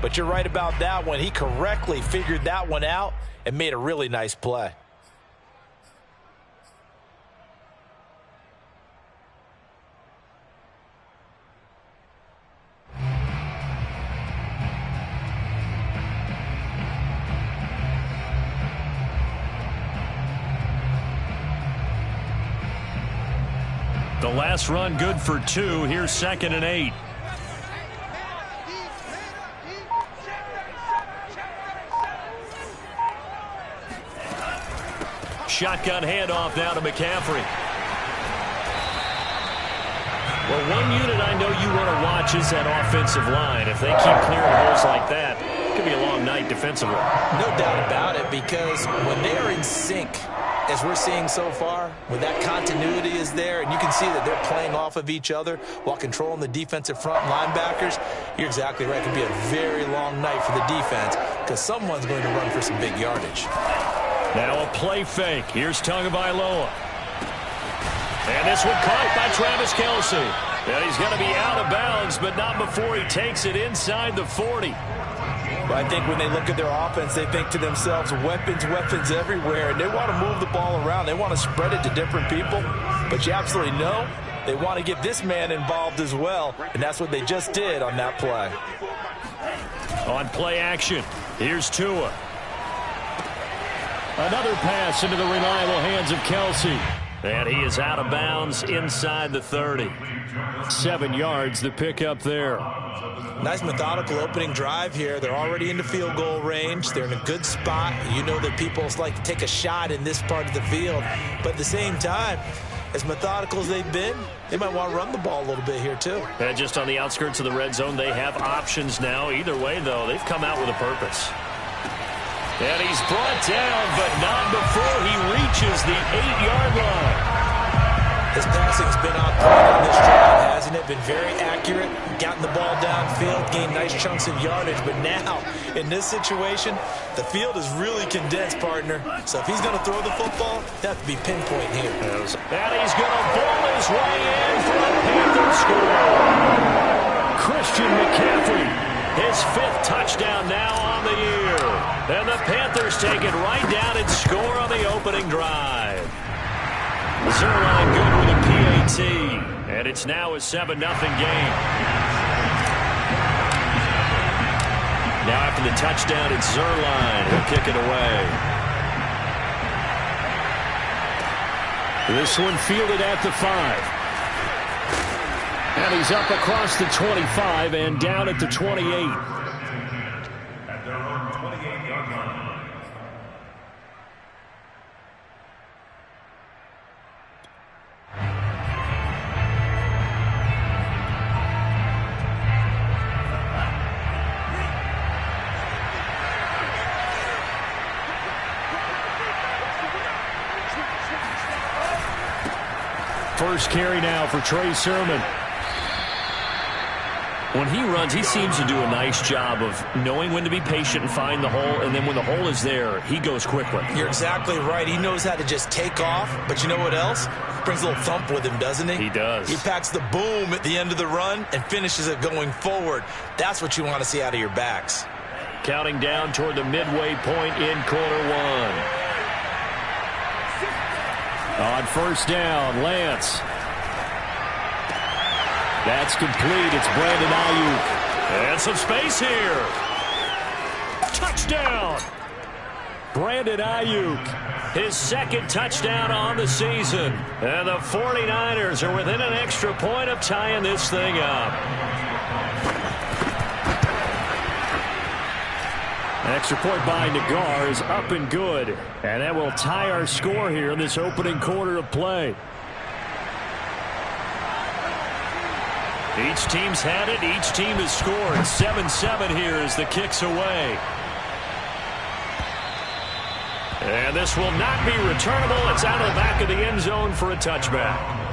But you're right about that one. He correctly figured that one out and made a really nice play. The last run good for 2. Here's 2nd and 8. Shotgun handoff now to McCaffrey. Well, one unit I know you want to watch is that offensive line. If they keep clearing holes like that, it could be a long night defensively. No doubt about it, because when they are in sync, as we're seeing so far, when that continuity is there, and you can see that they're playing off of each other while controlling the defensive front linebackers, you're exactly right. It could be a very long night for the defense because someone's going to run for some big yardage. Now a play fake. Here's Tagovailoa. And this one caught by Travis Kelce. And he's going to be out of bounds, but not before he takes it inside the 40. I think when they look at their offense, they think to themselves, weapons everywhere, and they want to move the ball around. They want to spread it to different people, but you absolutely know they want to get this man involved as well, and that's what they just did on that play. On play action, here's Tua. Another pass into the reliable hands of Kelce. And he is out of bounds inside the 30. 7 yards the pickup there. Nice methodical opening drive here. They're already into field goal range. They're in a good spot. You know that people like to take a shot in this part of the field. But at the same time, as methodical as they've been, they might want to run the ball a little bit here too. And just on the outskirts of the red zone, they have options now. Either way, though, they've come out with a purpose. And he's brought down, but not before he reaches the 8-yard line. His passing's been on point on this drive, hasn't it? Been very accurate, gotten the ball downfield, gained nice chunks of yardage. But now, in this situation, the field is really condensed, partner. So if he's going to throw the football, that have to be pinpoint here. And he's going to ball his way in for a Panthers score. Christian McCaffrey, his 5th touchdown now on the year. And the Panthers take it right down and score on the opening drive. Zuerlein good with a PAT. And it's now a 7-0 game. Now after the touchdown, it's Zuerlein who'll kick it away. This one fielded at the 5. And he's up across the 25 and down at the 28. First carry now for Trey Sermon. When he runs, he seems to do a nice job of knowing when to be patient and find the hole, and then when the hole is there, he goes quickly. You're exactly right. He knows how to just take off, but you know what else? Brings a little thump with him, doesn't he? He does. He packs the boom at the end of the run and finishes it going forward. That's what you want to see out of your backs. Counting down toward the midway point in quarter 1. On first down, Lance. That's complete. It's Brandon Ayuk. And some space here. Touchdown. Brandon Ayuk. His 2nd touchdown on the season. And the 49ers are within an extra point of tying this thing up. An extra point by Nagar is up and good. And that will tie our score here in this opening quarter of play. Each team's had it. Each team has scored. 7-7 here as the kick's away. And this will not be returnable. It's out of the back of the end zone for a touchback.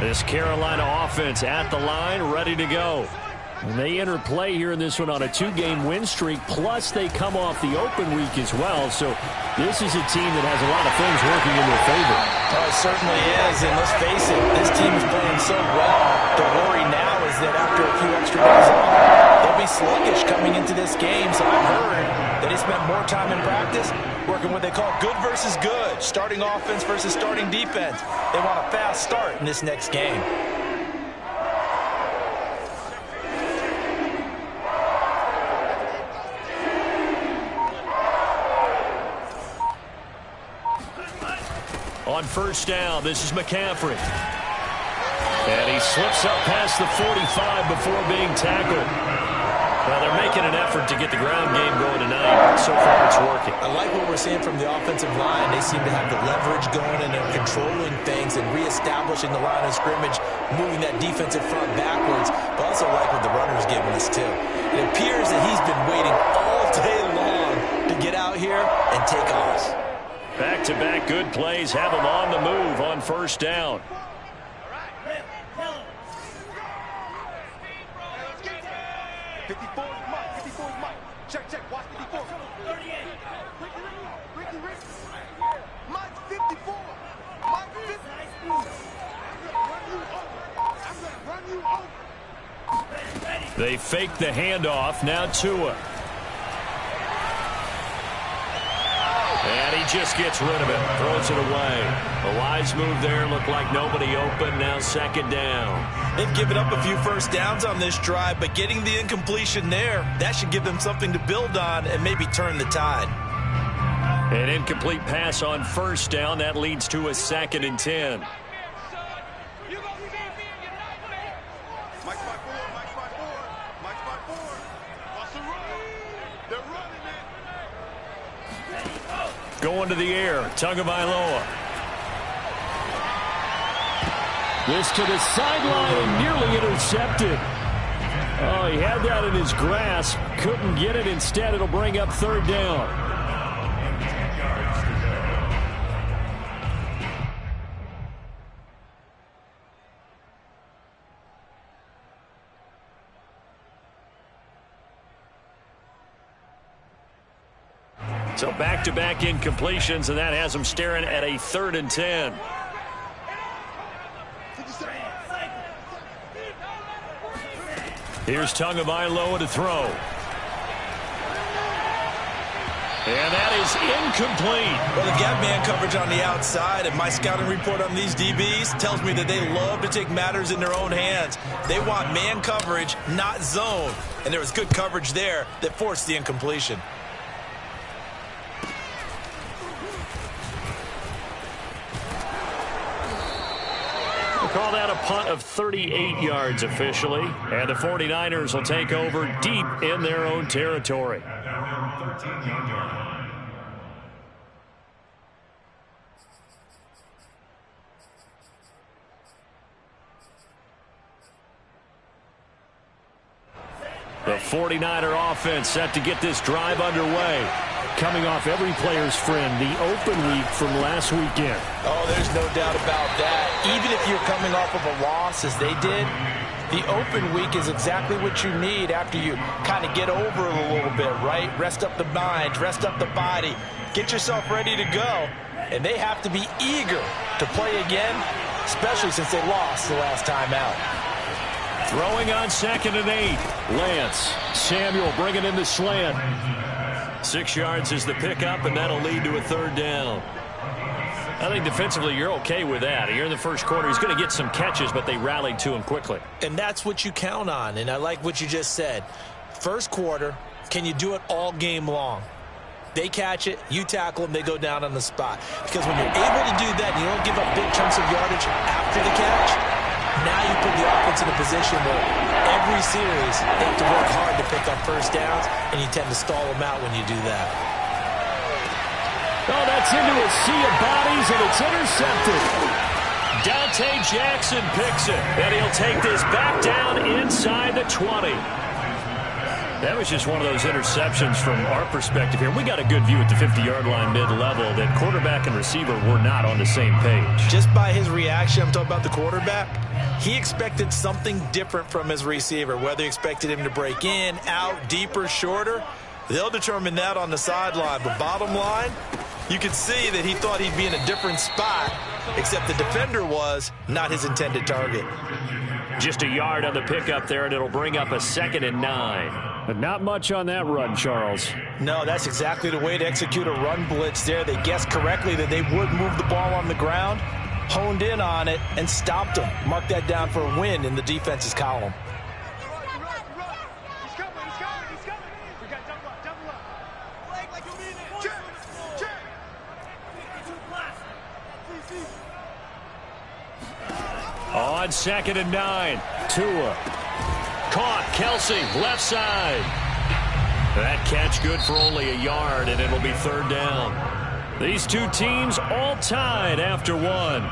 This Carolina offense at the line, ready to go. And they enter play here in this one on a 2-game win streak, plus they come off the open week as well. So this is a team that has a lot of things working in their favor. Oh, it certainly is, and let's face it, this team is playing so well. The worry now is that after a few extra days off, they'll be sluggish coming into this game. So I've heard that they spent more time in practice working what they call good versus good, starting offense versus starting defense. They want a fast start in this next game. On first down, this is McCaffrey. And he slips up past the 45 before being tackled. Well, they're making an effort to get the ground game going tonight. So far, it's working. I like what we're seeing from the offensive line. They seem to have the leverage going, and they're controlling things and reestablishing the line of scrimmage, moving that defensive front backwards. But I also like what the runner's giving us, too. It appears that he's been waiting all day long to get out here and take off. Back-to-back good plays have them on the move on first down. They fake the handoff. Now Tua. And he just gets rid of it. Throws it away. A wise move there. Looked like nobody open. Now second down. They've given up a few first downs on this drive, but getting the incompletion there, that should give them something to build on and maybe turn the tide. An incomplete pass on first down. That leads to a 2nd and 10. Going to the air, Tagovailoa. This to the sideline and nearly intercepted. Oh, he had that in his grasp. Couldn't get it. Instead, it'll bring up third down. So back-to-back incompletions, and that has them staring at a 3rd and 10. Here's Tagovailoa to throw. And that is incomplete. Well, they've got man coverage on the outside, and my scouting report on these DBs tells me that they love to take matters in their own hands. They want man coverage, not zone. And there was good coverage there that forced the incompletion. Call that a punt of 38 yards officially. And the 49ers will take over deep in their own territory. The 49er offense set to get this drive underway. Coming off every player's friend, the open week from last weekend. Oh, there's no doubt about that. Even if you're coming off of a loss, as they did, the open week is exactly what you need after you kind of get over it a little bit, right? Rest up the mind, rest up the body, get yourself ready to go. And they have to be eager to play again, especially since they lost the last time out. Throwing on 2nd and 8. Lance. Samuel bringing in the slant. 6 yards is the pickup, and that'll lead to a 3rd down. I think defensively you're okay with that. Here in the first quarter, he's going to get some catches, but they rallied to him quickly. And that's what you count on, and I like what you just said. First quarter, can you do it all game long? They catch it, you tackle them, they go down on the spot. Because when you're able to do that, and you don't give up big chunks of yardage after the catch, now you put the offense in a position where every series they have to work hard to pick up first downs, and you tend to stall them out when you do that. Oh, that's into a sea of bodies, and it's intercepted. Dante Jackson picks it, and he'll take this back down inside the 20. That was just one of those interceptions from our perspective here. We got a good view at the 50-yard line mid-level that quarterback and receiver were not on the same page. Just by his reaction, I'm talking about the quarterback, He expected something different from his receiver, whether he expected him to break in, out, deeper, shorter. They'll determine that on the sideline. But bottom line, you could see that he thought he'd be in a different spot, except the defender was not his intended target. Just a yard on the pickup there, and it'll bring up a 2nd and 9. But not much on that run, Charles. No, that's exactly the way to execute a run blitz there. They guessed correctly that they would move the ball on the ground, honed in on it, and stopped them. Mark that down for a win in the defense's column. On 2nd and 9, Tua. Caught, Kelsey, left side. That catch good for only a yard, and it'll be 3rd down. These two teams all tied after 1.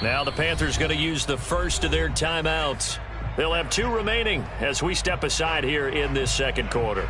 Now the Panthers going to use the first of their timeouts. They'll have 2 remaining as we step aside here in this 2nd quarter.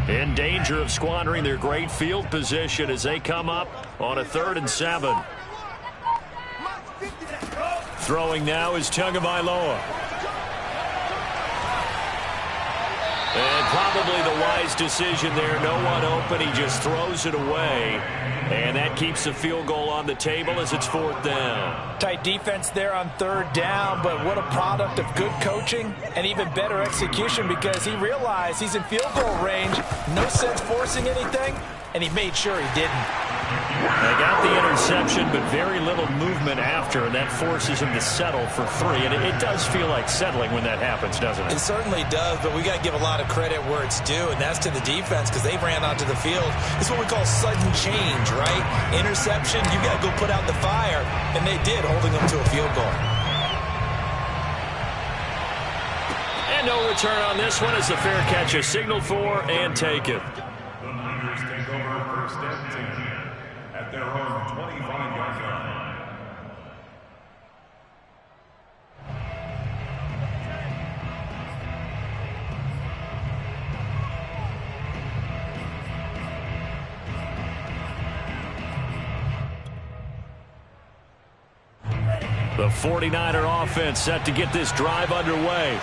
In danger of squandering their great field position as they come up on a 3rd and 7. Throwing now is Tagovailoa. And probably the wise decision there. No one open. He just throws it away. And that keeps the field goal on the table as it's 4th down. Tight defense there on 3rd down, but what a product of good coaching and even better execution, because he realized he's in field goal range. No sense forcing anything, and he made sure he didn't. They got the interception, but very little movement after, and that forces him to settle for 3. And it does feel like settling when that happens, doesn't it? It certainly does, but we got to give a lot of credit where it's due, and that's to the defense, because they ran onto the field. It's what we call sudden change, right? Interception, you got to go put out the fire, and they did, holding them to a field goal. And no return on this one as the fair catch is signaled for and taken. The Niners take over 1st and 10 at their own 25-yard line. The 49er offense set to get this drive underway.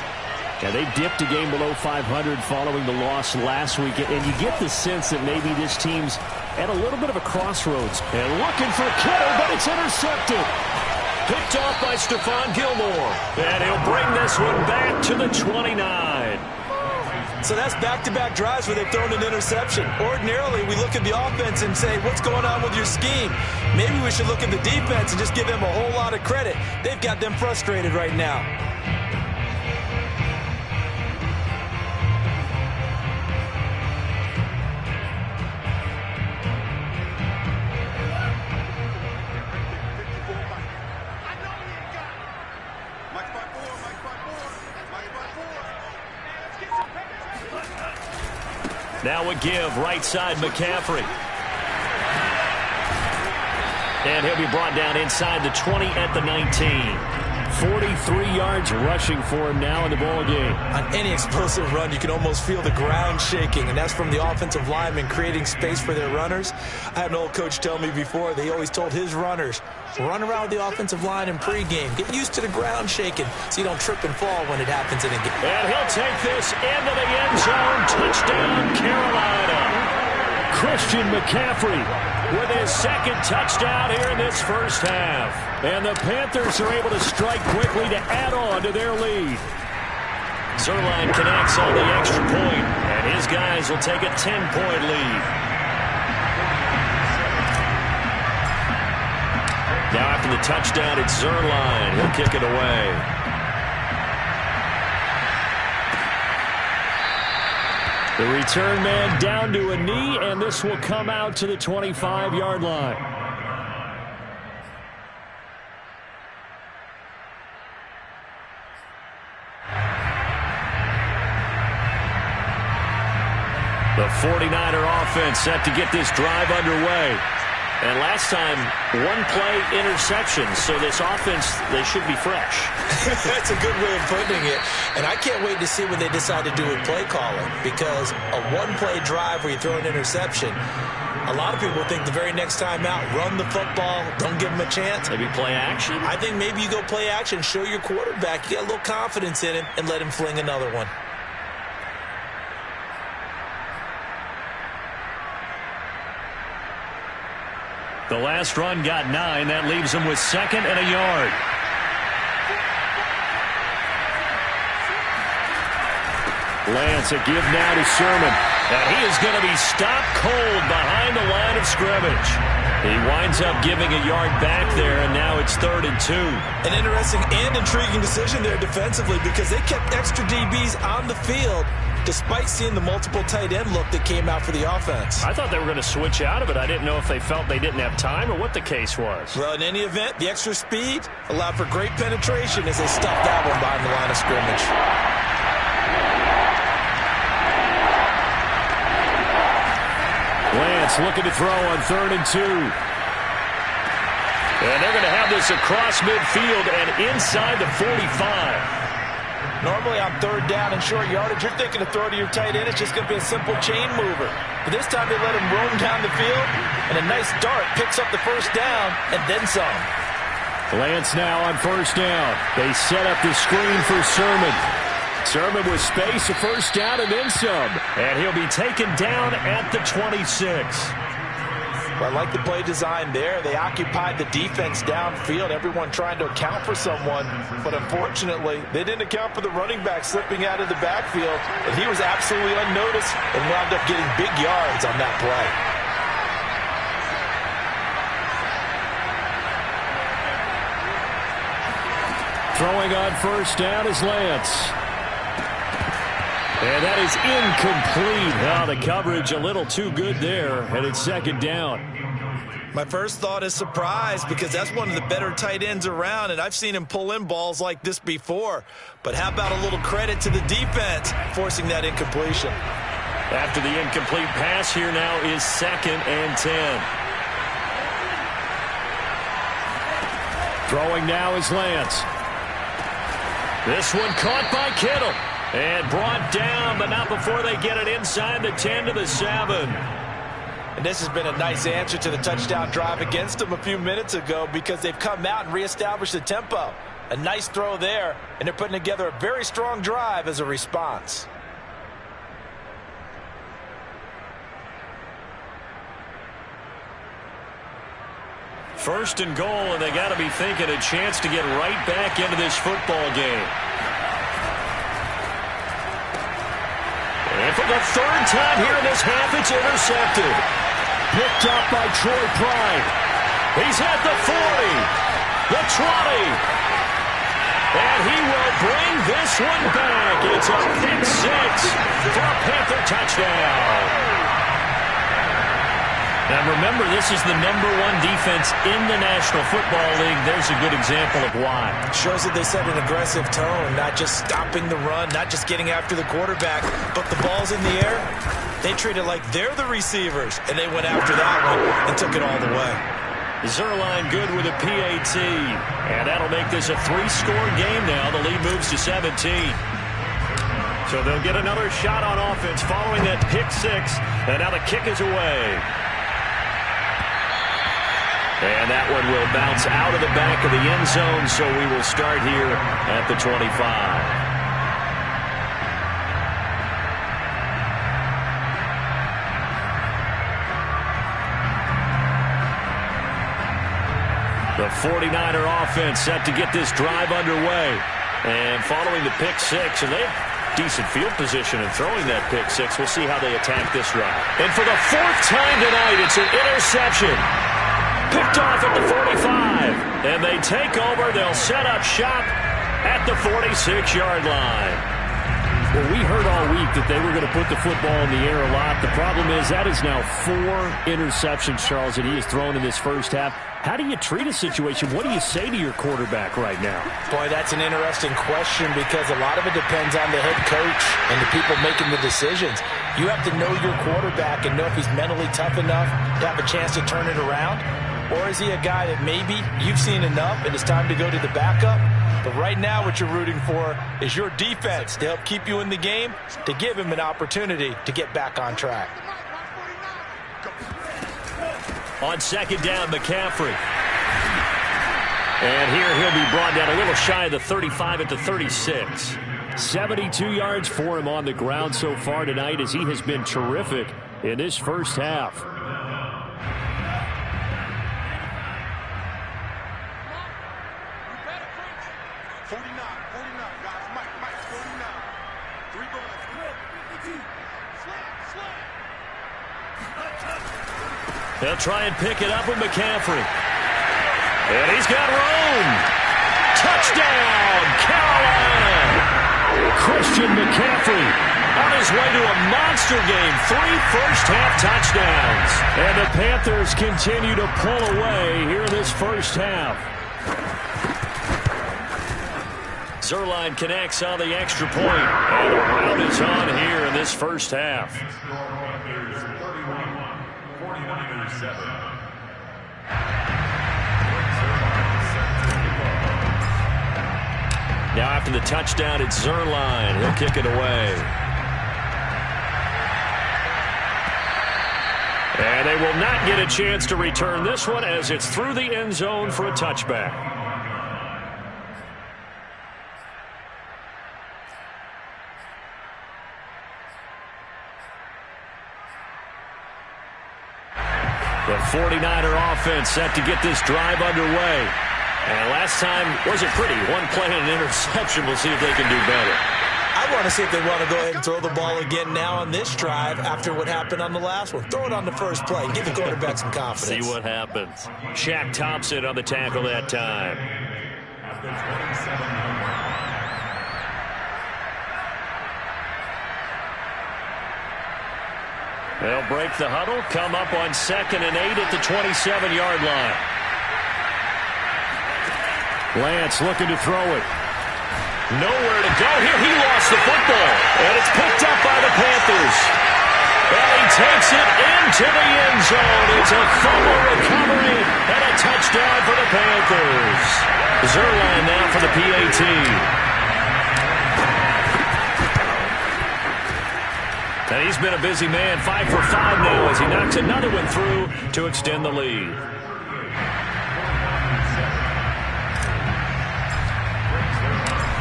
Yeah, they dipped a game below 500 following the loss last week, and you get the sense that maybe this team's at a little bit of a crossroads. And looking for Kittle, but it's intercepted. Picked off by Stephon Gilmore. And he'll bring this one back to the 29. So that's back-to-back drives where they've thrown an interception. Ordinarily, we look at the offense and say, what's going on with your scheme? Maybe we should look at the defense and just give them a whole lot of credit. They've got them frustrated right now. Now a give, right side, McCaffrey. And he'll be brought down inside the 20 at the 19. 43 yards rushing for him now in the ball game. On any explosive run, you can almost feel the ground shaking, and that's from the offensive linemen creating space for their runners. I had an old coach tell me before, they always told his runners, run around with the offensive line in pregame. Get used to the ground shaking so you don't trip and fall when it happens in a game. And he'll take this into the end zone. Touchdown, Carolina. Christian McCaffrey with his 2nd touchdown here in this first half. And the Panthers are able to strike quickly to add on to their lead. Zuerlein connects on the extra point, and his guys will take a 10-point lead. Now after the touchdown, it's Zuerlein. He'll kick it away. The return man down to a knee, and this will come out to the 25-yard line. The 49er offense set to get this drive underway. And last time, one-play interception, so this offense, they should be fresh. That's a good way of putting it. And I can't wait to see what they decide to do with play calling, because a one-play drive where you throw an interception, a lot of people think the very next time out, run the football, don't give them a chance. Maybe play action? I think maybe you go play action, show your quarterback, you get a little confidence in him, and let him fling another one. The last run got 9. That leaves him with 2nd and a yard. Lance a give now to Sermon. And he is going to be stopped cold behind the line of scrimmage. He winds up giving a yard back there, and now it's 3rd and 2. An interesting and intriguing decision there defensively, because they kept extra DBs on the field despite seeing the multiple tight end look that came out for the offense. I thought they were going to switch out of it. I didn't know if they felt they didn't have time or what the case was. Well, in any event, the extra speed allowed for great penetration as they stuffed that one behind the line of scrimmage. Lance looking to throw on 3rd and 2. And they're going to have this across midfield and inside the 45. Normally on 3rd down and short yardage, you're thinking to throw to your tight end. It's just going to be a simple chain mover. But this time they let him roam down the field, and a nice dart picks up the first down and then some. Lance now on 1st down. They set up the screen for Sermon. Sermon with space, a first down and then some. And he'll be taken down at the 26. Well, I like the play design there. They occupied the defense downfield, everyone trying to account for someone. But unfortunately, they didn't account for the running back slipping out of the backfield. And he was absolutely unnoticed and wound up getting big yards on that play. Throwing on 1st down is Lance. And that is incomplete. Oh, the coverage a little too good there, and it's 2nd down. My first thought is surprise, because that's one of the better tight ends around, and I've seen him pull in balls like this before. But how about a little credit to the defense forcing that incompletion? After the incomplete pass, here now is 2nd and 10. Throwing now is Lance. This one caught by Kittle. And brought down, but not before they get it inside the 10 to the 7. And this has been a nice answer to the touchdown drive against them a few minutes ago, because they've come out and reestablished the tempo. A nice throw there, and they're putting together a very strong drive as a response. First and goal, and they got to be thinking a chance to get right back into this football game. And for the 3rd time here in this half, it's intercepted. Picked up by Troy Pride. He's at the 40, the 20. And he will bring this one back. It's a pick 6 for a Panther touchdown. Now remember, this is the #1 defense in the National Football League. There's a good example of why. Shows that they set an aggressive tone, not just stopping the run, not just getting after the quarterback, but the ball's in the air. They treat it like they're the receivers, and they went after that one and took it all the way. Zuerlein good with a PAT, and that'll make this a 3-score game now. The lead moves to 17. So they'll get another shot on offense following that pick 6, and now the kick is away. And that one will bounce out of the back of the end zone, so we will start here at the 25. The 49er offense set to get this drive underway. And following the pick 6, and they've decent field position and throwing that pick six. We'll see how they attack this drive. And for the fourth time tonight, it's an interception. Picked off at the 45. And they take over. They'll set up shop at the 46-yard line. Well, we heard all week that they were going to put the football in the air a lot. The problem is that is now 4 interceptions, Charles, that he has thrown in this first half. How do you treat a situation? What do you say to your quarterback right now? Boy, that's an interesting question because a lot of it depends on the head coach and the people making the decisions. You have to know your quarterback and know if he's mentally tough enough to have a chance to turn it around. Or is he a guy that maybe you've seen enough and it's time to go to the backup? But right now what you're rooting for is your defense to help keep you in the game, to give him an opportunity to get back on track. On second down, McCaffrey. And here he'll be brought down a little shy of the 35 at the 36. 72 yards for him on the ground so far tonight as he has been terrific in this first half. They'll try and pick it up with McCaffrey. And he's got room. Touchdown, Carolina! Christian McCaffrey on his way to a monster game. 3 first-half touchdowns. And the Panthers continue to pull away here in this first half. Zuerlein connects on the extra point. And the round is on here in this first half. Now after the touchdown, it's Zuerlein. He'll kick it away. And they will not get a chance to return this one as it's through the end zone for a touchback. The 49er offense set to get this drive underway. And last time wasn't pretty. One play and an interception. We'll see if they can do better. I want to see if they want to go ahead and throw the ball again now on this drive after what happened on the last one. Throw it on the first play. Give the quarterback some confidence. See what happens. Shaq Thompson on the tackle that time. They'll break the huddle, come up on 2nd and 8 at the 27-yard line. Lance looking to throw it. Nowhere to go here. He lost the football. And it's picked up by the Panthers. And he takes it into the end zone. It's a fumble recovery and a touchdown for the Panthers. Zuerlein now for the PAT. And he's been a busy man, 5 for 5 now as he knocks another one through to extend the lead.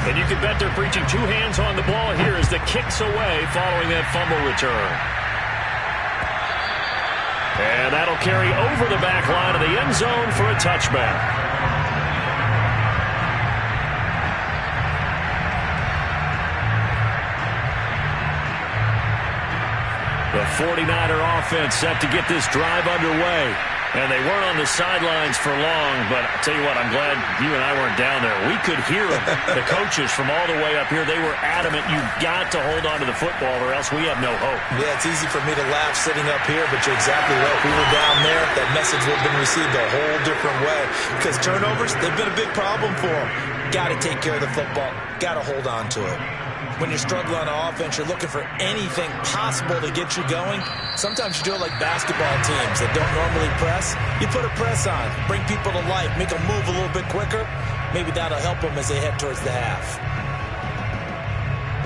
And you can bet they're preaching 2 hands on the ball here as the kick's away following that fumble return. And that'll carry over the back line of the end zone for a touchback. The 49er offense set to get this drive underway. And they weren't on the sidelines for long, but I'll tell you what, I'm glad you and I weren't down there. We could hear them, the coaches from all the way up here. They were adamant, you've got to hold on to the football or else we have no hope. Yeah, it's easy for me to laugh sitting up here, but you're exactly right. If we were down there, that message would have been received a whole different way. Because turnovers, they've been a big problem for them. Got to take care of the football. Got to hold on to it. When you're struggling on offense, you're looking for anything possible to get you going. Sometimes you do it like basketball teams that don't normally press. You put a press on, bring people to life, make them move a little bit quicker. Maybe that'll help them as they head towards the half.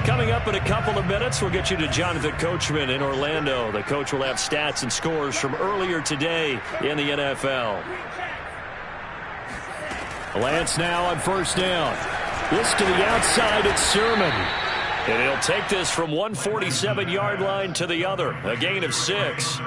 Coming up in a couple of minutes, we'll get you to Jonathan Coachman in Orlando. The coach will have stats and scores from earlier today in the NFL. Lance now on first down. This to the outside, it's Sermon. And he'll take this from 147-yard line to the other. A gain of 6.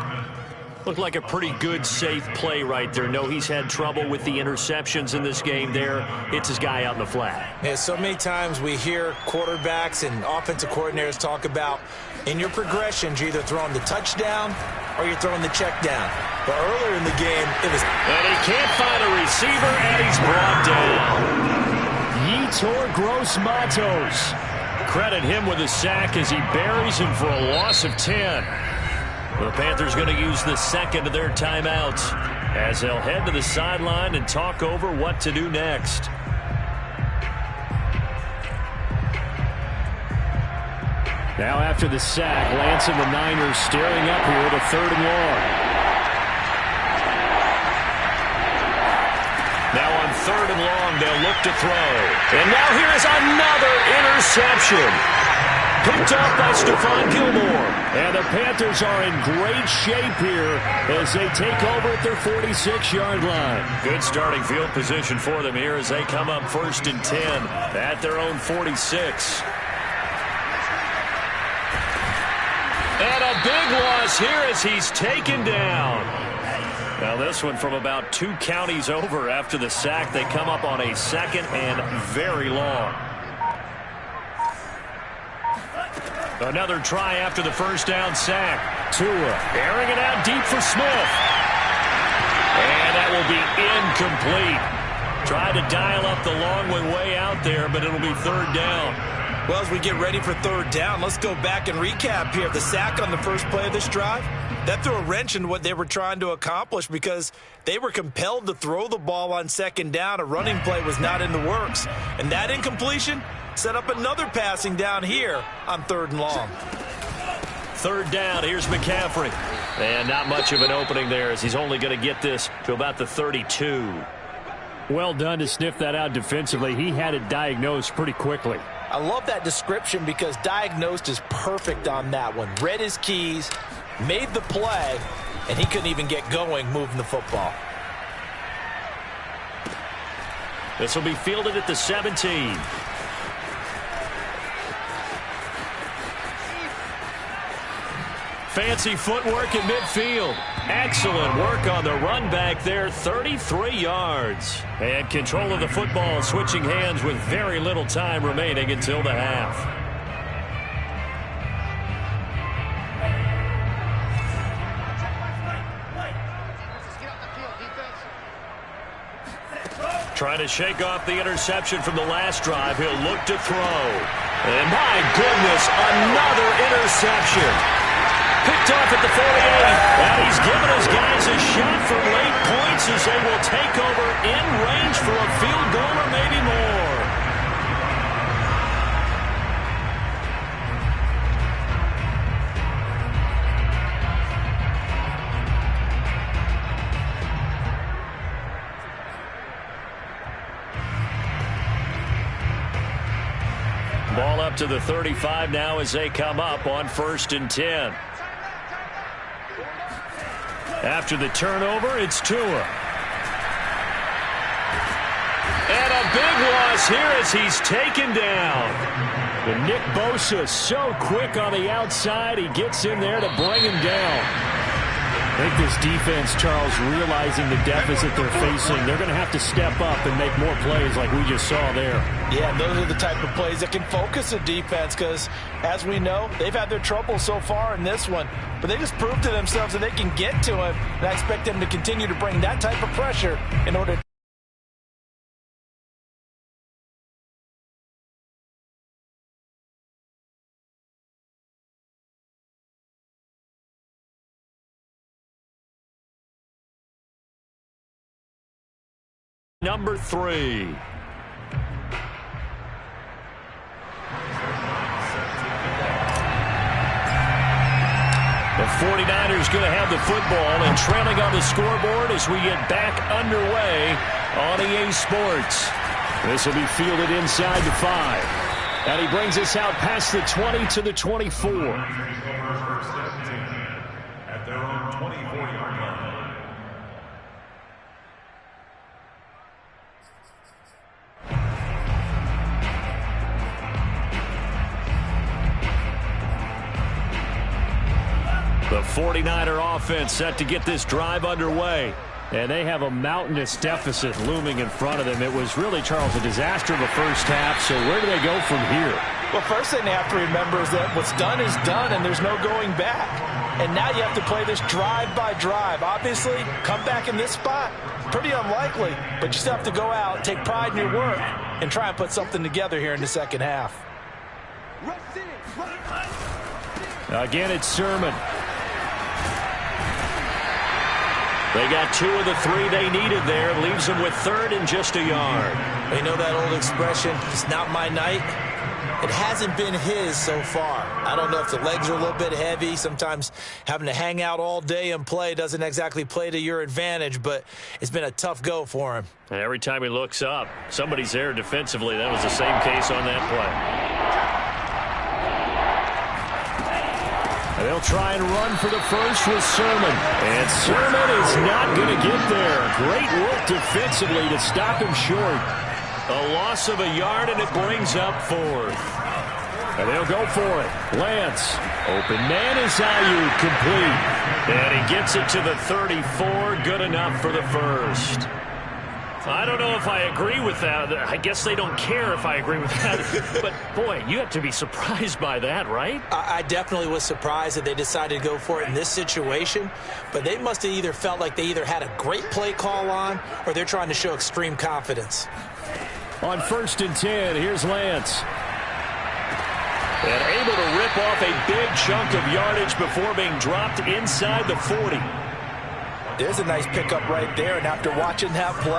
Looked like a pretty good, safe play right there. No, he's had trouble with the interceptions in this game there. It's his guy out in the flat. Yeah, so many times we hear quarterbacks and offensive coordinators talk about in your progressions, you're either throwing the touchdown or you're throwing the check down. But earlier in the game, it was... And he can't find a receiver, and he's brought down. Yetur Gross-Matos. Credit him with a sack as he buries him for a loss of 10. The Panthers going to use the second of their timeouts as they'll head to the sideline and talk over what to do next. Now after the sack, Lance and the Niners staring up here to 3rd and long. Now on 3rd and long, they'll look to throw. And now here is another interception. Picked off by Stephon Gilmore. And the Panthers are in great shape here as they take over at their 46-yard line. Good starting field position for them here as they come up 1st and 10 at their own 46. And a big loss here as he's taken down. Now this one from about 2 counties over after the sack. They come up on a 2nd and very long. Another try after the first down sack. Tua airing it out deep for Smith. And that will be incomplete. Tried to dial up the long way out there, but it'll be 3rd down. Well, as we get ready for 3rd down, let's go back and recap here. The sack on the first play of this drive, that threw a wrench in what they were trying to accomplish because they were compelled to throw the ball on 2nd down. A running play was not in the works. And that incompletion set up another passing down here on 3rd and long. 3rd down, here's McCaffrey. And not much of an opening there as he's only going to get this to about the 32. Well done to sniff that out defensively. He had it diagnosed pretty quickly. I love that description because diagnosed is perfect on that one. Read his keys, made the play, and he couldn't even get going moving the football. This will be fielded at the 17. Fancy footwork at midfield. Excellent work on the run back there, 33 yards. And control of the football switching hands with very little time remaining until the half. Trying to shake off the interception from the last drive. He'll look to throw. And my goodness, another interception. Picked off at the 48. And he's given his guys a shot for late points as they will take over in range for a field goal or maybe more. Ball up to the 35 now as they come up on 1st and 10. After the turnover, it's Tua. And a big loss here as he's taken down. And Nick Bosa so quick on the outside, he gets in there to bring him down. I think this defense, Charles, realizing the deficit they're facing, they're going to have to step up and make more plays like we just saw there. Yeah, and those are the type of plays that can focus a defense because, as we know, they've had their trouble so far in this one. But they just proved to themselves that they can get to him, and I expect them to continue to bring that type of pressure in order to number 3. The 49ers going to have the football and trailing on the scoreboard as we get back underway on EA Sports. This will be fielded inside the 5. And he brings us out past the 20 to the 24. At their own 24-yard line. The 49er offense set to get this drive underway. And they have a mountainous deficit looming in front of them. It was really, Charles, a disaster of the first half. So where do they go from here? Well, first thing they have to remember is that what's done is done, and there's no going back. And now you have to play this drive by drive. Obviously, come back in this spot, pretty unlikely. But you still have to go out, take pride in your work, and try and put something together here in the second half. Again, it's Sermon. They got 2 of the 3 they needed there. Leaves them with 3rd and just a yard. You know that old expression, it's not my night? It hasn't been his so far. I don't know if the legs are a little bit heavy. Sometimes having to hang out all day and play doesn't exactly play to your advantage, but it's been a tough go for him. And every time he looks up, somebody's there defensively. That was the same case on that play. They'll try and run for the first with Sermon. And Sermon is not going to get there. Great work defensively to stop him short. A loss of a yard, and it brings up 4th. And they'll go for it. Lance. Open man is Ayuk, complete. And he gets it to the 34. Good enough for the first. I don't know if I agree with that. I guess they don't care if I agree with that. But, boy, you have to be surprised by that, right? I definitely was surprised that they decided to go for it in this situation. But they must have either felt like they either had a great play call on or they're trying to show extreme confidence. On 1st and 10, here's Lance. And able to rip off a big chunk of yardage before being dropped inside the 40. There's a nice pickup right there, and after watching that play,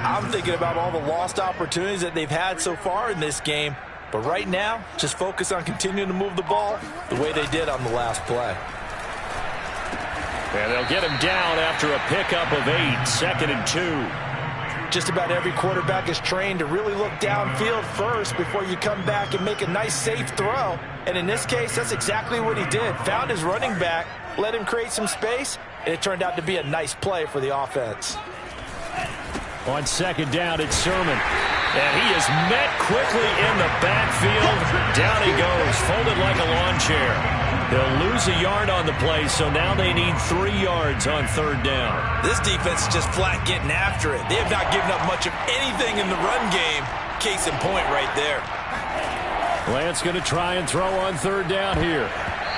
I'm thinking about all the lost opportunities that they've had so far in this game. But right now, just focus on continuing to move the ball the way they did on the last play. And they'll get him down after a pickup of 8, 2nd and 2. Just about every quarterback is trained to really look downfield first before you come back and make a nice, safe throw. And in this case, that's exactly what he did. Found his running back, let him create some space, and it turned out to be a nice play for the offense. On 2nd down, it's Sermon. And he is met quickly in the backfield. Down he goes, folded like a lawn chair. They'll lose a yard on the play, so now they need 3 yards on 3rd down. This defense is just flat getting after it. They have not given up much of anything in the run game. Case in point right there. Lance going to try and throw on 3rd down here.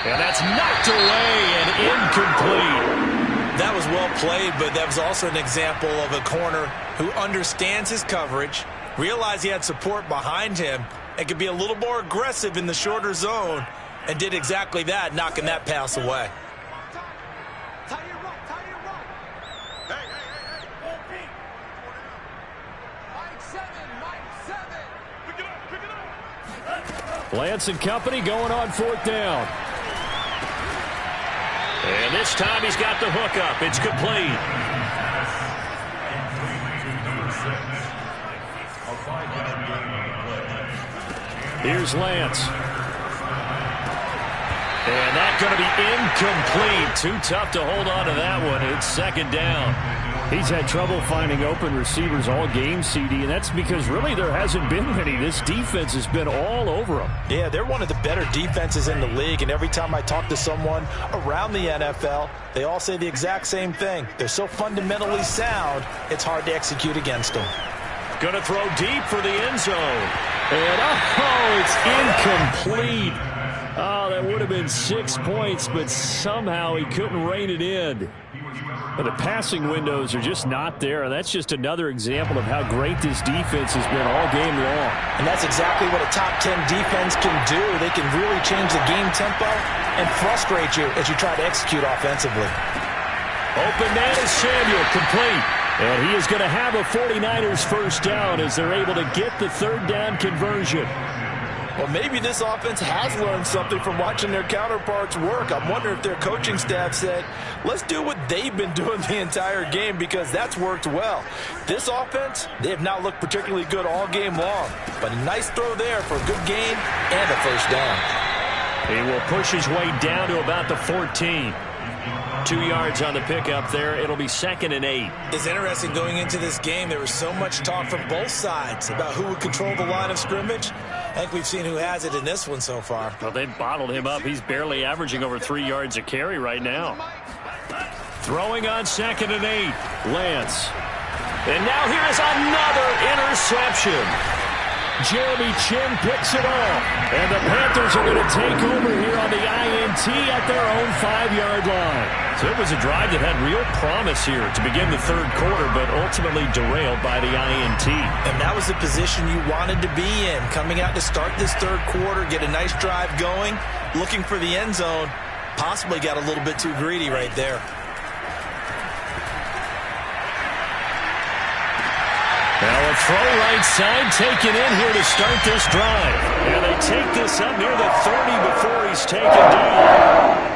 And that's knocked away and incomplete. That was well played, but that was also an example of a corner who understands his coverage, realized he had support behind him, and could be a little more aggressive in the shorter zone, and did exactly that, knocking that pass away. Lance and company going on 4th down. And this time he's got the hook up. It's complete. Here's Lance. And that's going to be incomplete. Too tough to hold on to that one. It's 2nd down. He's had trouble finding open receivers all game, CD, and that's because really there hasn't been many. This defense has been all over him. Yeah, they're one of the better defenses in the league, and every time I talk to someone around the NFL, they all say the exact same thing. They're so fundamentally sound, it's hard to execute against them. Going to throw deep for the end zone. And it's incomplete. Oh, that would have been 6 points, but somehow he couldn't rein it in. But the passing windows are just not there, and that's just another example of how great this defense has been all game long. And that's exactly what a top 10 defense can do. They can really change the game tempo and frustrate you as you try to execute offensively. Open man is Samuel, complete. And he is going to have a 49ers first down as they're able to get the 3rd down conversion. Well, maybe this offense has learned something from watching their counterparts work. I'm wondering if their coaching staff said, let's do what they've been doing the entire game, because that's worked well. This offense, they have not looked particularly good all game long, but a nice throw there for a good gain and a first down. He will push his way down to about the 14. 2 yards on the pickup there. It'll be 2nd and 8. It's interesting going into this game. There was so much talk from both sides about who would control the line of scrimmage. I think we've seen who has it in this one so far. Well, they've bottled him up. He's barely averaging over 3 yards a carry right now. Throwing on 2nd and 8. Lance. And now here's another interception. Jeremy Chinn picks it off. And the Panthers are going to take over here on the INT at their own 5-yard line. So it was a drive that had real promise here to begin the third quarter, but ultimately derailed by the INT. And that was the position you wanted to be in. Coming out to start this third quarter, get a nice drive going, looking for the end zone. Possibly got a little bit too greedy right there. Now a throw right side taken in here to start this drive. And they take this up near the 30 before he's taken down.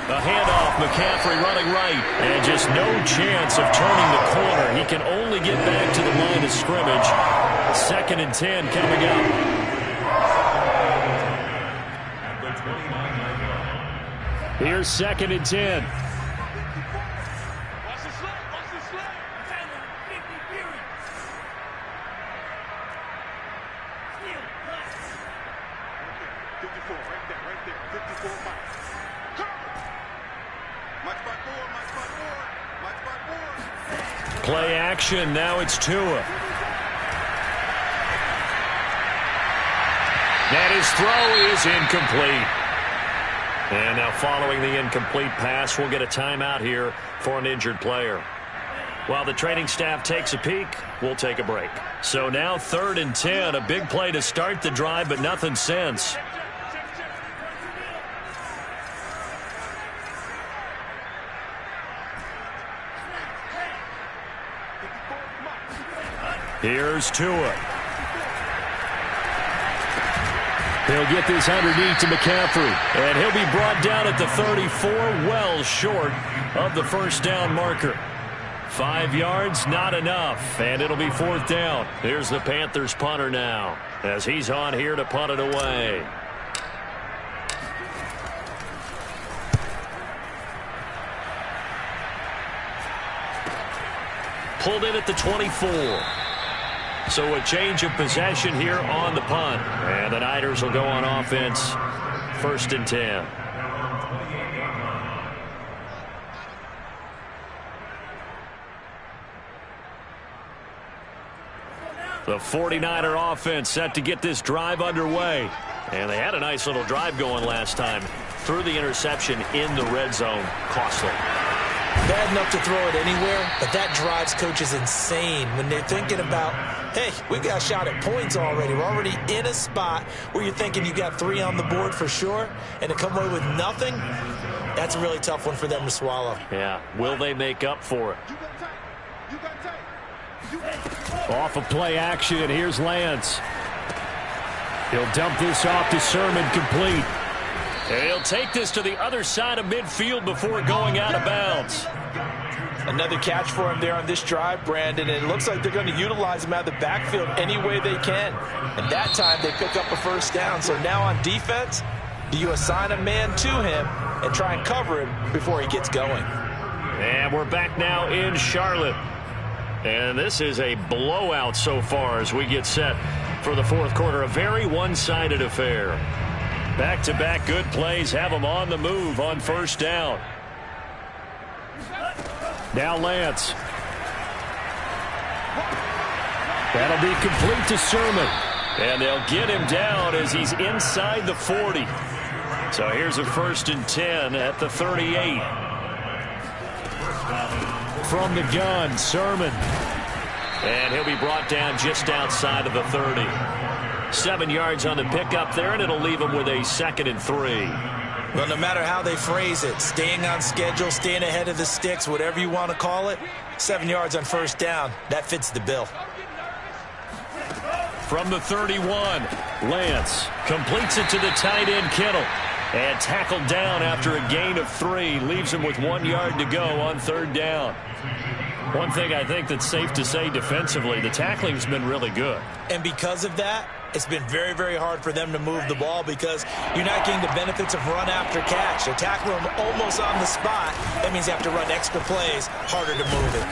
A handoff, McCaffrey running right. And just no chance of turning the corner. He can only get back to the line of scrimmage. 2nd and 10 coming up. Here's 2nd and 10. Play action. Now it's Tua. And his throw is incomplete. And now following the incomplete pass, we'll get a timeout here for an injured player. While the training staff takes a peek, we'll take a break. So now 3rd and 10, a big play to start the drive, but nothing since. Here's Tua. He'll get this underneath to McCaffrey. And he'll be brought down at the 34, well short of the first down marker. 5 yards, not enough. And it'll be 4th down. Here's the Panthers punter now, as he's on here to punt it away. Pulled in at the 24. So a change of possession here on the punt. And the Niners will go on offense. 1st and 10. The 49er offense set to get this drive underway. And they had a nice little drive going last time. Threw the interception in the red zone. Costly. Bad enough to throw it anywhere, but that drives coaches insane when they're thinking about, hey, we got a shot at points already. We're already in a spot where you're thinking you got 3 on the board for sure, and to come away with nothing, that's a really tough one for them to swallow. Yeah, will they make up for it? Off of play action, here's Lance. He'll dump this off to Sermon, complete. And he'll take this to the other side of midfield before going out of bounds. Another catch for him there on this drive, Brandon, and it looks like they're going to utilize him out of the backfield any way they can. And that time they pick up a first down. So now on defense, do you assign a man to him and try and cover him before he gets going? And we're back now in Charlotte. And this is a blowout so far as we get set for the fourth quarter. A very one-sided affair. Back-to-back good plays have them on the move on first down. Now Lance. That'll be complete to Sermon. And they'll get him down as he's inside the 40. So here's a 1st and 10 at the 38. From the gun, Sermon. And he'll be brought down just outside of the 30. 7 yards on the pickup there, and it'll leave him with a 2nd and 3. Well, no matter how they phrase it, staying on schedule, staying ahead of the sticks, whatever you want to call it, 7 yards on first down, that fits the bill. From the 31, Lance completes it to the tight end, Kittle. And tackled down after a gain of 3. Leaves him with 1 yard to go on third down. One thing I think that's safe to say defensively, the tackling's been really good. And because of that, it's been very, very hard for them to move the ball because you're not getting the benefits of run after catch. They're tackling them almost on the spot. That means you have to run extra plays, harder to move it.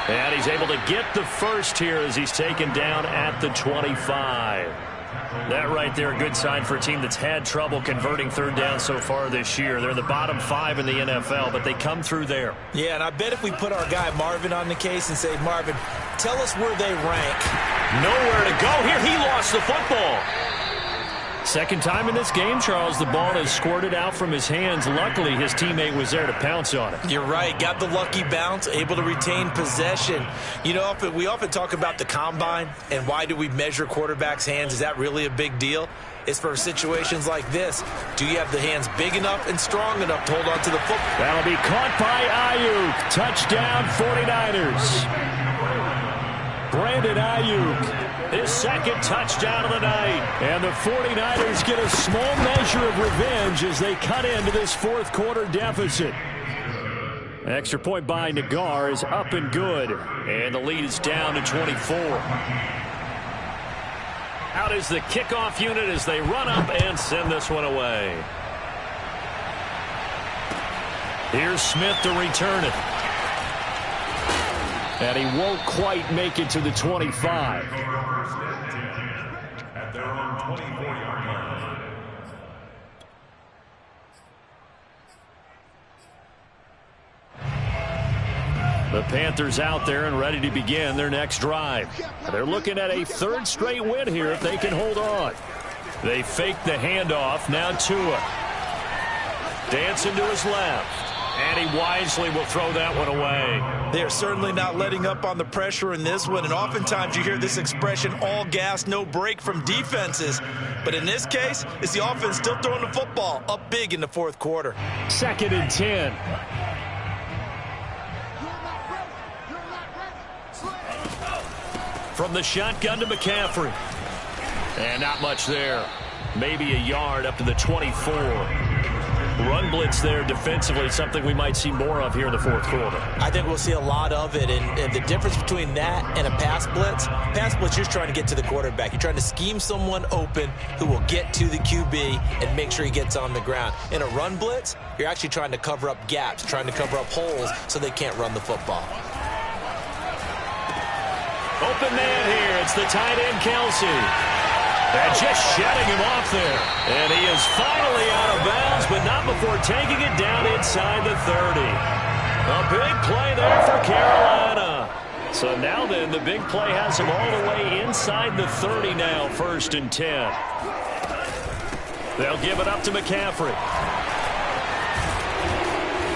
And he's able to get the first here as he's taken down at the 25. That right there, a good sign for a team that's had trouble converting third down so far this year. They're in the bottom 5 in the NFL, but they come through there. Yeah, and I bet if we put our guy Marvin on the case and say, Marvin, tell us where they rank. Nowhere to go here. He lost the football. Second time in this game, Charles, the ball has squirted out from his hands. Luckily, his teammate was there to pounce on it. You're right. Got the lucky bounce, able to retain possession. You know, we often talk about the combine and why do we measure quarterbacks' hands. Is that really a big deal? It's for situations like this. Do you have the hands big enough and strong enough to hold on to the football? That'll be caught by Ayuk. Touchdown, 49ers. Brandon Ayuk. His second touchdown of the night. And the 49ers get a small measure of revenge as they cut into this fourth quarter deficit. Extra point by Nagar is up and good. And the lead is down to 24. Out is the kickoff unit as they run up and send this one away. Here's Smith to return it. And he won't quite make it to the 25. At their own 24-yard line. The Panthers out there and ready to begin their next drive. They're looking at a third straight win here if they can hold on. They fake the handoff. Now Tua. Dancing to his left. And he wisely will throw that one away. They are certainly not letting up on the pressure in this one. And oftentimes you hear this expression, all gas, no break from defenses. But in this case, it's the offense still throwing the football up big in the fourth quarter. 2nd and 10. From the shotgun to McCaffrey. And not much there. Maybe a yard up to the 24. Run blitz there defensively, something we might see more of here in the fourth quarter. I think we'll see a lot of it, and the difference between that and a pass blitz, you're just trying to get to the quarterback. You're trying to scheme someone open who will get to the QB and make sure he gets on the ground. In a run blitz, you're actually trying to cover up gaps, trying to cover up holes so they can't run the football. Open man here. It's the tight end, Kelsey. And just shutting him off there. And he is finally out of bounds, but not before taking it down inside the 30. A big play there for Carolina. So now then, the big play has him all the way inside the 30 now, 1st and 10. They'll give it up to McCaffrey.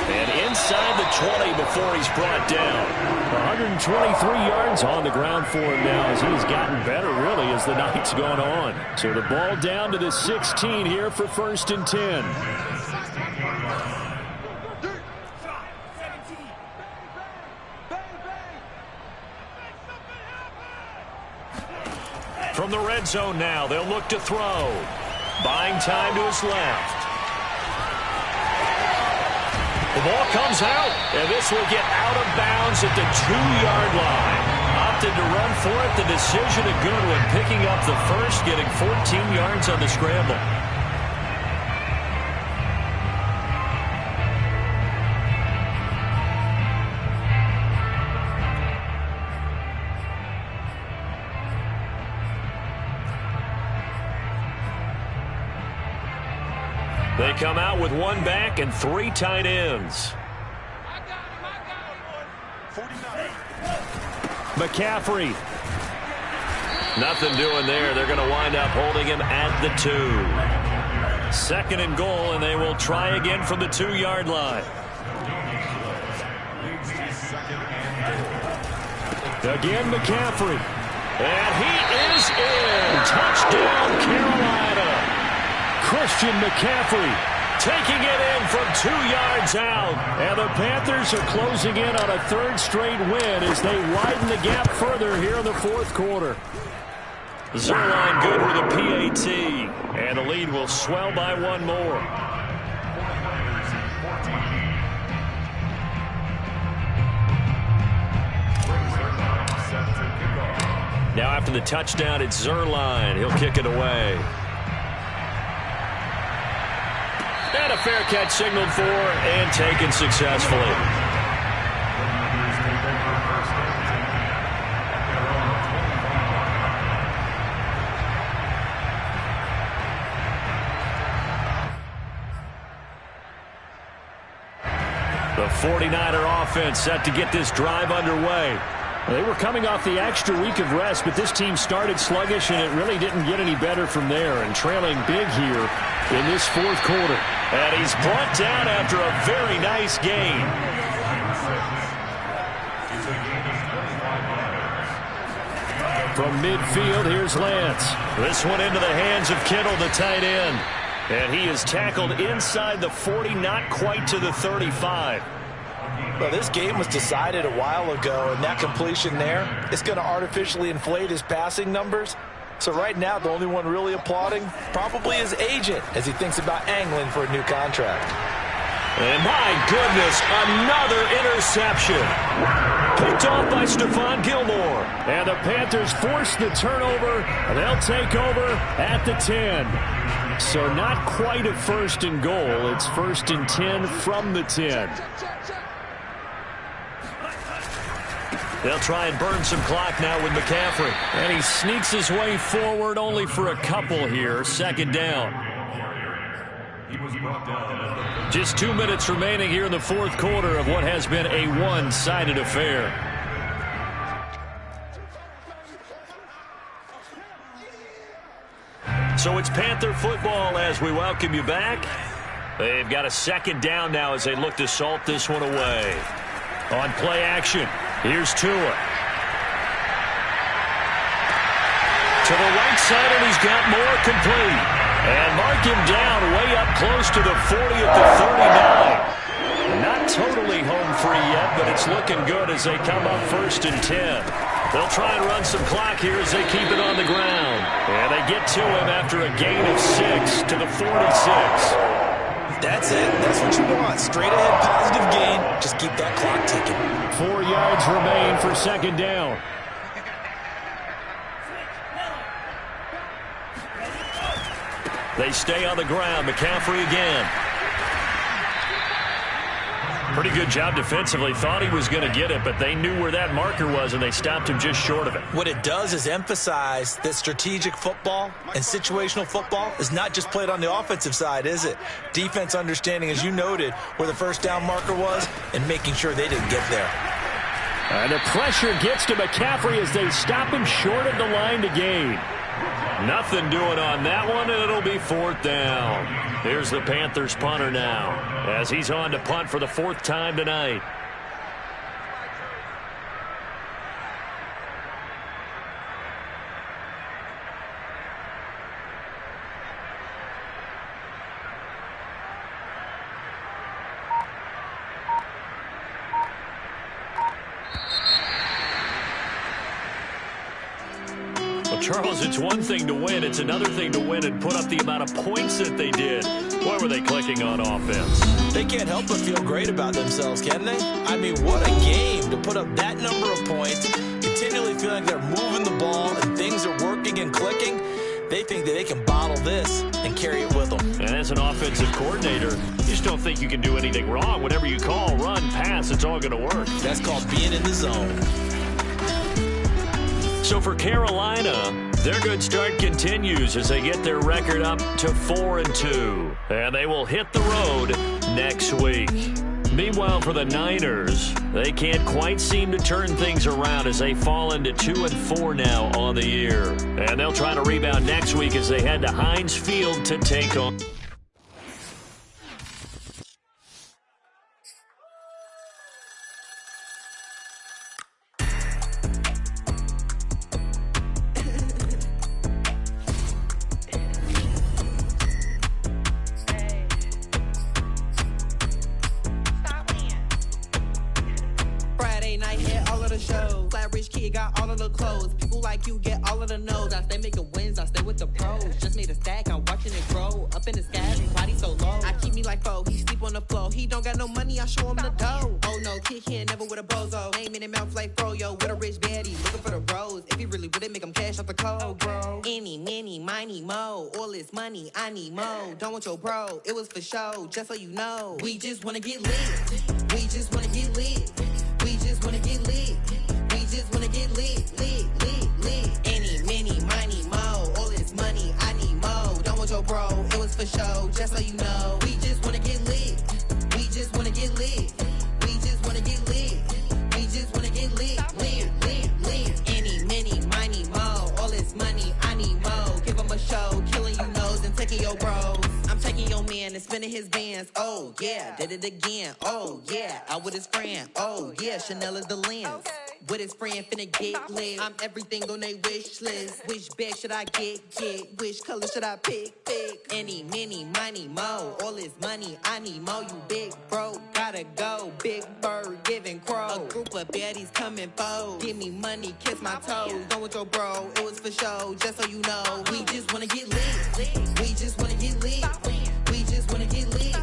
And inside the 20 before he's brought down. 123 yards on the ground for him now as he's gotten better, really, as the night's gone on. So the ball down to the 16 here for 1st and 10. From the red zone now, they'll look to throw. Buying time to his left. The ball comes out, and this will get out of bounds at the 2-yard line. Opted to run for it. The decision a good one, picking up the first, getting 14 yards on the scramble. They come out with one back and 3 tight ends. McCaffrey. Nothing doing there. They're going to wind up holding him at the 2. 2nd and goal, and they will try again from the 2-yard line. Again, McCaffrey. And he is in. Touchdown, Carolina. Christian McCaffrey taking it in from 2 yards out. And the Panthers are closing in on a 3rd straight win as they widen the gap further here in the fourth quarter. Zerline good with a PAT. And the lead will swell by 1 more. Now after the touchdown, it's Zuerlein. He'll kick it away. And a fair catch signaled for and taken successfully. The 49er offense set to get this drive underway. They were coming off the extra week of rest, but this team started sluggish, and it really didn't get any better from there, and trailing big here in this fourth quarter. And he's brought down after a very nice gain. From midfield, here's Lance. This one into the hands of Kittle, the tight end. And he is tackled inside the 40, not quite to the 35. Well, this game was decided a while ago, and that completion there is going to artificially inflate his passing numbers. So right now, the only one really applauding probably his agent as he thinks about angling for a new contract. And my goodness, another interception. Picked off by Stephon Gilmore. And the Panthers force the turnover, and they'll take over at the 10. So not quite a first and goal. It's first and 10 from the 10. They'll try and burn some clock now with McCaffrey. And he sneaks his way forward only for a couple here. Second down. Just 2 minutes remaining here in the fourth quarter of what has been a one-sided affair. So it's Panther football as we welcome you back. They've got a second down now as they look to salt this one away. On play action, here's Tua. To the right side, and he's got more complete. And mark him down way up close to the 40 at the 39. Not totally home free yet, but it's looking good as they come up first and 10. They'll try and run some clock here as they keep it on the ground. And they get to him after a gain of 6 to the 46. That's it. That's what you want. Straight ahead, positive gain. Just keep that clock ticking. 4 yards remain for second down. They stay on the ground. McCaffrey again. Pretty good job defensively. Thought he was going to get it, but they knew where that marker was, and they stopped him just short of it. What it does is emphasize that strategic football and situational football is not just played on the offensive side, is it? Defense understanding, as you noted, where the first down marker was and making sure they didn't get there. And the pressure gets to McCaffrey as they stop him short of the line to gain. Nothing doing on that one, and it'll be fourth down. Here's the Panthers punter now as he's on to punt for the fourth time tonight. Charles, it's one thing to win. It's another thing to win and put up the amount of points that they did. Boy, were they clicking on offense. They can't help but feel great about themselves, can they? I mean, what a game to put up that number of points, continually feeling they're moving the ball and things are working and clicking. They think that they can bottle this and carry it with them. And as an offensive coordinator, you just don't think you can do anything wrong. Whatever you call, run, pass, it's all going to work. That's called being in the zone. So for Carolina, their good start continues as they get their record up to 4-2. And they will hit the road next week. Meanwhile, for the Niners, they can't quite seem to turn things around as they fall into 2-4 now on the year. And they'll try to rebound next week as they head to Heinz Field to take on. Friday night, hit all of the shows. Like Rich Kid got all all of the clothes. People like you get all of the no's. I stay making wins, I stay with the pros. Just made a stack, I'm watching it grow. Up in the sky, body so low. I keep me like foe, he sleep on the floor. He don't got no money, I show him the dough. Oh no, kid here, never with a bozo. Aim in the mouth like froyo, with a rich baddie, looking for the bros. If he really would it, make him cash out the cold, bro. Any, many, miny, mo. All this money, I need mo. Don't want your bro, it was for show, just so you know. We just wanna get lit. We just wanna get lit. We just wanna get lit. We just wanna get lit, lit, lit, lit. Any, many, miny, mo. All this money, I need mo. Don't want your bro, it was for show, just so you know. We just wanna get lit. We just wanna get lit. We just wanna get lit. We just wanna get lit, lit, lit, lit. Any, many, miny, mo. All this money, I need mo. Give him a show, killing you nose and taking your bros. I'm taking your man and spinning his bands. Oh yeah, did it again. Oh yeah, out with his friend. Oh yeah, Chanel is the lens. With his friend finna get lit. I'm everything on they wish list. Which bag should I get? Which color should I pick? Any, many, miny, mo. All this money, I need mo. You big bro, gotta go. Big bird, giving crow. A group of baddies coming fold. Give me money, kiss my toes. Don't with your bro, it was for show, just so you know. We just wanna get lit. We just wanna get lit. We just wanna get lit.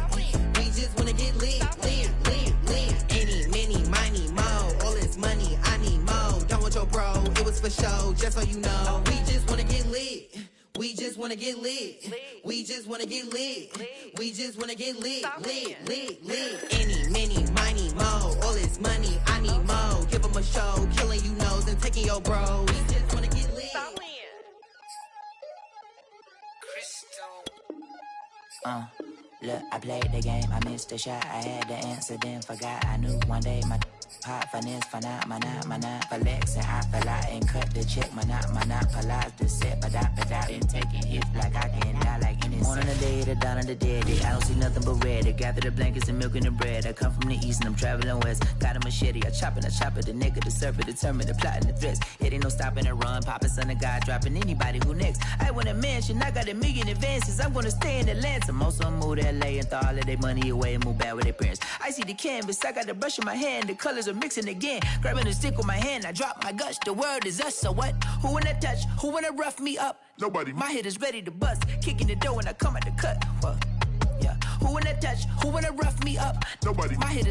We just wanna get lit. Lit, lit, lit. Any, many, miny, mo. All this money, I need mo. Don't want your bro, it was for show, just so you know. We just wanna get lit. We just wanna get lit. We just wanna get lit. We just wanna get lit. Lit, lit, lit. Any, many, miny, mo. All this money, I need mo. Give him a show, killing you nose and taking your bro. We just wanna get lit. Look, I played the game, I missed the shot. I had the answer, then forgot. I knew one day my pop finesse, my not flex. And I fell out and cut the check, my not polize the set. But been taking hits like I can die like any morning of the day, the dawn of the dead. I don't see nothing but red. They gather the blankets and milk and the bread. I come from the east and I'm traveling west. Got a machete, I chop it, the neck of the serpent, determined the plot and the threats. It ain't no stopping the run, popping son of God, dropping anybody who next. I want a mansion, I got a million advances. I'm gonna stay in Atlanta. Most of them move to LA and throw all of their money away and move back with their parents. I see the canvas, I got the brush in my hand, the colors are mixing again. Grabbing the stick with my hand, I drop my guts. The world is us, so what? Who wanna touch? Who wanna rough me up? Nobody. My hit is ready to bust, kicking the door when I come at the cut. Yeah. Who wanna touch? Who wanna rough me up? Nobody. My hit is